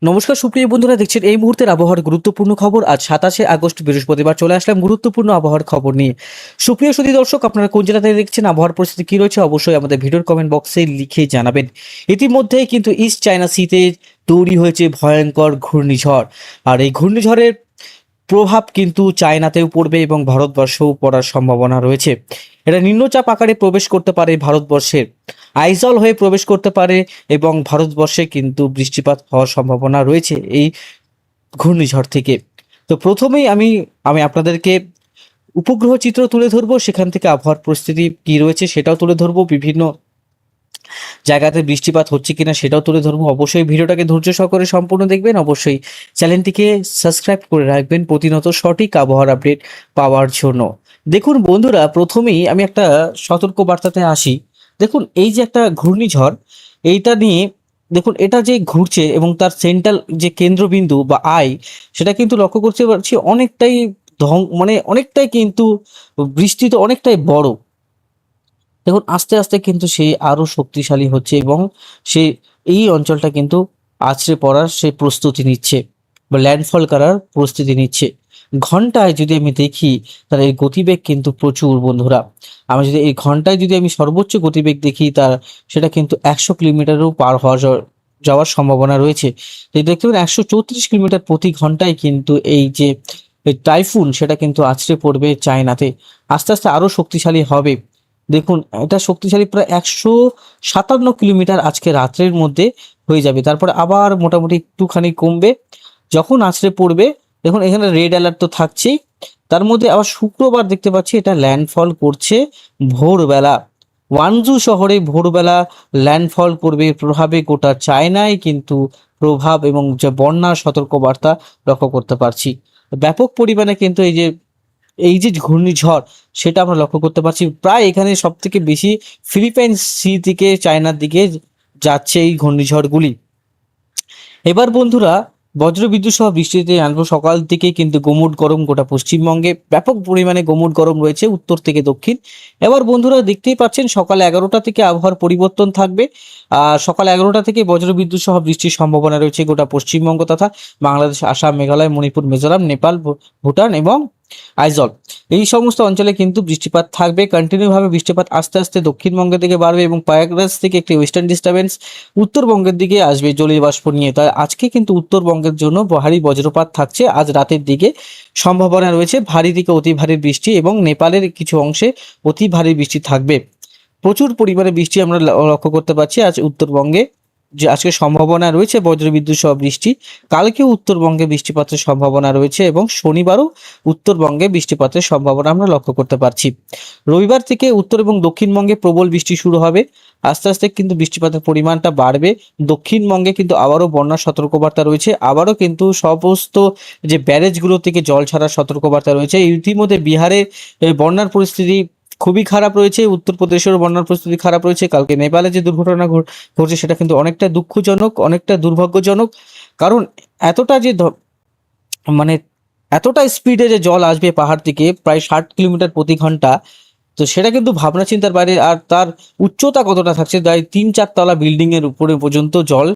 নমস্কার সুপ্রিয় বন্ধুরা, দেখছেন এই মুহূর্তের আবহাওয়ার গুরুত্বপূর্ণ খবর। আজ 27শে আগস্ট বৃহস্পতিবার চলে আসলাম গুরুত্বপূর্ণ আবহাওয়ার খবর নিয়ে। সুপ্রিয় সুধী দর্শক, আপনারা কোন জেলা থেকে দেখছেন, আবহাওয়ার পরিস্থিতি কি রয়েছে অবশ্যই আমাদের ভিডিওর কমেন্ট বক্সে লিখে জানাবেন। ইতিমধ্যেই কিন্তু ইস্ট চায়না সিতে তৈরি হয়েছে ভয়ঙ্কর ঘূর্ণিঝড়। আর এই ঘূর্ণিঝড়ের প্রভাব কিন্তু চায়নাতেও পড়বে এবং ভারতবর্ষেও পড়ার সম্ভাবনা রয়েছে। এটা নিম্নচাপ আকারে প্রবেশ করতে পারে ভারতবর্ষের, আইজল হয়ে প্রবেশ করতে পারে এবং ভারতবর্ষে কিন্তু বৃষ্টিপাত হওয়ার সম্ভাবনা রয়েছে এই ঘূর্ণিঝড় থেকে। তো প্রথমেই আমি আমি আপনাদেরকে উপগ্রহ চিত্র তুলে ধরবো, সেখান থেকে আবহাওয়ার পরিস্থিতি কি রয়েছে সেটাও তুলে ধরবো, বিভিন্ন জায়গাতে বৃষ্টিপাত হচ্ছে কিনা সেটাও তুলে ধরবো। অবশ্যই ভিডিওটাকে ধৈর্য সহকারে সম্পূর্ণ দেখবেন, অবশ্যই চ্যানেলটিকে সাবস্ক্রাইব করে রাখবেন প্রতিনিয়ত সঠিক আবহাওয়ার আপডেট পাওয়ার জন্য। দেখুন বন্ধুরা, প্রথমেই আমি একটা সতর্ক বার্তাতে আসি। দেখুন, এই যে একটা ঘূর্ণিঝড়, এইটা নিয়ে দেখুন, এটা যে ঘুরছে এবং তার সেন্ট্রাল যে কেন্দ্রবিন্দু বা আই, সেটা কিন্তু লক্ষ্য করতে পারছি অনেকটাই মানে অনেকটাই কিন্তু বৃষ্টি তো অনেকটাই বড়। দেখুন, আস্তে আস্তে কিন্তু সে আরো শক্তিশালী হচ্ছে এবং সে এই অঞ্চলটা কিন্তু আছড়ে পড়ার সে প্রস্তুতি নিচ্ছে বা ল্যান্ডফল করার প্রস্তুতি নিচ্ছে। ঘন্টায় যদি আমি দেখি, তার এই গতিবেগ কিন্তু প্রচুর বন্ধুরা। আমি যদি এই ঘন্টায় যদি আমি সর্বোচ্চ গতিবেগ দেখি, তার সেটা কিন্তু 100 কিলোমিটারও পার হওয়া যাওয়ার সম্ভাবনা রয়েছে। তো এই দেখতে পাবেন 134 কিলোমিটার প্রতি ঘন্টায় কিন্তু এই যে টাইফুন, সেটা কিন্তু আছড়ে পড়বে চায়নাতে। আস্তে আস্তে আরো শক্তিশালী হবে। দেখুন, এটা শক্তিশালী প্রায় 157 কিলোমিটার আজকে রাত্রের মধ্যে হয়ে যাবে, তারপরে আবার মোটামুটি একটুখানি কমবে যখন আছড়ে পড়বে। দেখুন, এখানে রেড অ্যালার্ট তো থাকছেই, তার মধ্যে আবার শুক্রবার দেখতে পাচ্ছি এটা ল্যান্ডফল করছে ভোরবেলা। ওয়ানজু শহরে ভোরবেলা ল্যান্ডফল করবে, প্রভাবে গোটা চায়নায় কিন্তু প্রভাব এবং যে বন্যার সতর্কবার্তা লক্ষ্য করতে পারছি। ব্যাপক পরিমাণে কিন্তু এই যে ঘূর্ণিঝড়, সেটা আমরা লক্ষ্য করতে পারছি। প্রায় এখানে সব থেকে বেশি ফিলিপাইন্স সি থেকে চায়নার দিকে যাচ্ছে এই ঘূর্ণিঝড়গুলি। এবার বন্ধুরা, বজ্রবিদ্যুৎ সহ বৃষ্টিতে জানবো। সকাল থেকে কিন্তু গুমুট গরম গোটা পশ্চিমবঙ্গে, ব্যাপক পরিমাণে গুমুট গরম রয়েছে উত্তর থেকে দক্ষিণ। এবার বন্ধুরা দেখতেই পাচ্ছেন, সকাল 11টা থেকে আবহাওয়ার পরিবর্তন থাকবে। সকাল 11টা থেকে বজ্রবিদ্যুৎ সহ বৃষ্টির সম্ভাবনা রয়েছে গোটা পশ্চিমবঙ্গ তথা বাংলাদেশ, আসাম, মেঘালয়, মণিপুর, মিজোরাম, নেপাল, ভুটান এবং আইজল, এই সমস্ত অঞ্চলে কিন্তু বৃষ্টিপাত থাকবে। কন্টিনিউ ভাবে বৃষ্টিপাত আস্তে আস্তে দক্ষিণবঙ্গের দিকে বাড়বে এবং প্রয়াগরাজ থেকে একটি ওয়েস্টার্ন ডিস্টার্বেন্স উত্তরবঙ্গের দিকে আসবে জলীয় বাষ্প নিয়ে। তাই আজকে কিন্তু উত্তরবঙ্গের জন্য ভারী বজ্রপাত থাকছে। আজ রাতের দিকে সম্ভাবনা রয়েছে ভারী থেকে অতি ভারী বৃষ্টি এবং নেপালের কিছু অংশে অতি ভারী বৃষ্টি থাকবে। প্রচুর পরিমাণে বৃষ্টি আমরা লক্ষ্য করতে পারছি আজ উত্তরবঙ্গে, যে আজকে সম্ভাবনা রয়েছে বজ্রবিদ্যুৎ সহ বৃষ্টি। কালকেও উত্তরবঙ্গে বৃষ্টিপাতের সম্ভাবনা রয়েছে এবং শনিবারও উত্তরবঙ্গে বৃষ্টিপাতের সম্ভাবনা আমরা লক্ষ্য করতে পারছি। রবিবার থেকে উত্তর এবং দক্ষিণবঙ্গে প্রবল বৃষ্টি শুরু হবে। আস্তে আস্তে কিন্তু বৃষ্টিপাতের পরিমাণটা বাড়বে। দক্ষিণবঙ্গে কিন্তু আবারও বন্যার সতর্কবার্তা রয়েছে, আবারও কিন্তু সমস্ত যে ব্যারেজগুলো থেকে জল ছাড়ার সতর্কবার্তা রয়েছে। ইতিমধ্যে বিহারে বন্যার পরিস্থিতি খুবই খারাপ রয়েছে, উত্তরপ্রদেশের বন্যার পরিস্থিতি খারাপ রয়েছে। কালকে নেপালে যে দুর্ঘটনা ঘটছে, সেটা কিন্তু অনেকটা দুঃখজনক, অনেকটা দুর্ভাগ্যজনক। কারণ এতটা যে মানে এতটা স্পিডে যে জল আসবে পাহাড় থেকে প্রায় 60 কিলোমিটার প্রতি ঘন্টা, তো সেটা কিন্তু ভাবনা চিন্তার বাইরে। আর তার উচ্চতা কতটা থাকছে, প্রায় 3-4 তলা বিল্ডিং এর উপরে পর্যন্ত জল